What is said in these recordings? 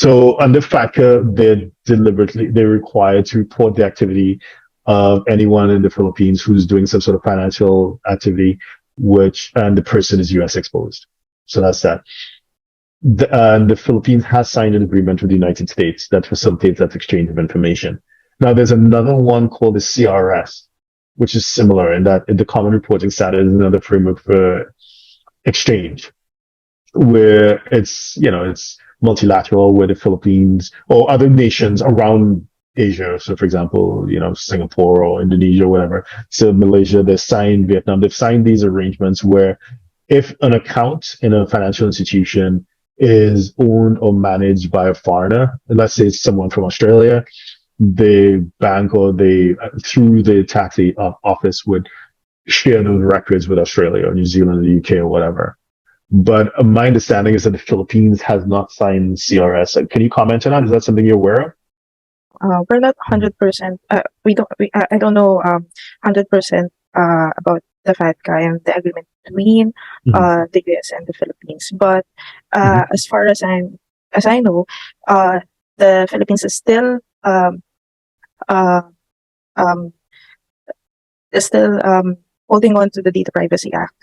So under FATCA, they're required to report the activity of anyone in the Philippines who's doing some sort of financial activity, and the person is US exposed. So that's that. The Philippines has signed an agreement with the United States that facilitates that exchange of information. Now, there's another one called the CRS, which is similar in that the Common Reporting Standard is another framework for exchange, where it's multilateral, where the Philippines or other nations around Asia, so for example, Singapore or Indonesia, or whatever, so Malaysia, Vietnam, they've signed these arrangements where if an account in a financial institution is owned or managed by a foreigner, let's say it's someone from Australia, the bank or through the tax office would share those records with Australia or New Zealand or the UK or whatever. But my understanding is that the Philippines has not signed CRS. Can you comment on that? Is that something you're aware of? We're not 100%. I don't know 100% about the FATCA and the agreement between the US and the Philippines. But as far as I know, the Philippines is still holding on to the Data Privacy Act.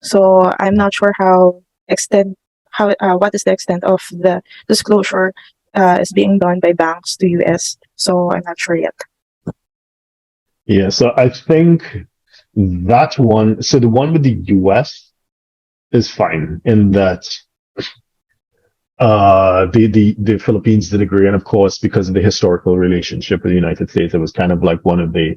So I'm not sure what is the extent of the disclosure is being done by banks to US. So I'm not sure yet. Yeah, so I think that one, so the one with the US is fine in that the Philippines did agree, and of course, because of the historical relationship with the United States, it was kind of like one of the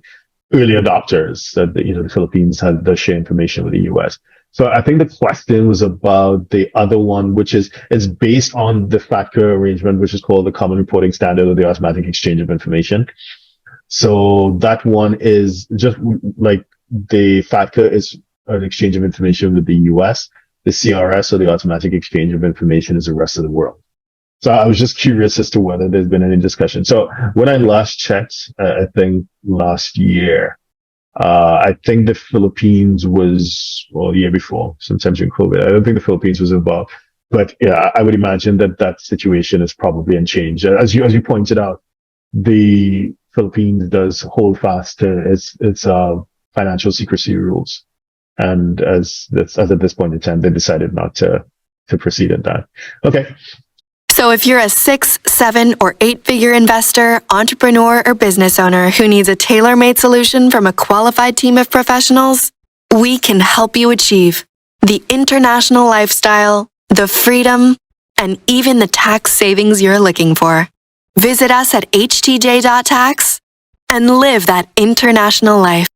early adopters that the Philippines does share information with the US. So I think the question was about the other one, which is based on the FATCA arrangement, which is called the Common Reporting Standard, or the Automatic Exchange of Information. So that one is just like the FATCA is an exchange of information with the US. The CRS, or the Automatic Exchange of Information, is the rest of the world. So I was just curious as to whether there's been any discussion. So when I last checked, I think last year, I think the Philippines was, well, the year before, sometime during COVID. I don't think the Philippines was involved, but yeah, I would imagine that situation is probably unchanged. As you pointed out, the Philippines does hold fast to its financial secrecy rules, and as at this point in time, they decided not to proceed in that. Okay. So if you're a 6, 7, or 8-figure investor, entrepreneur, or business owner who needs a tailor-made solution from a qualified team of professionals, we can help you achieve the international lifestyle, the freedom, and even the tax savings you're looking for. Visit us at htj.tax and live that international life.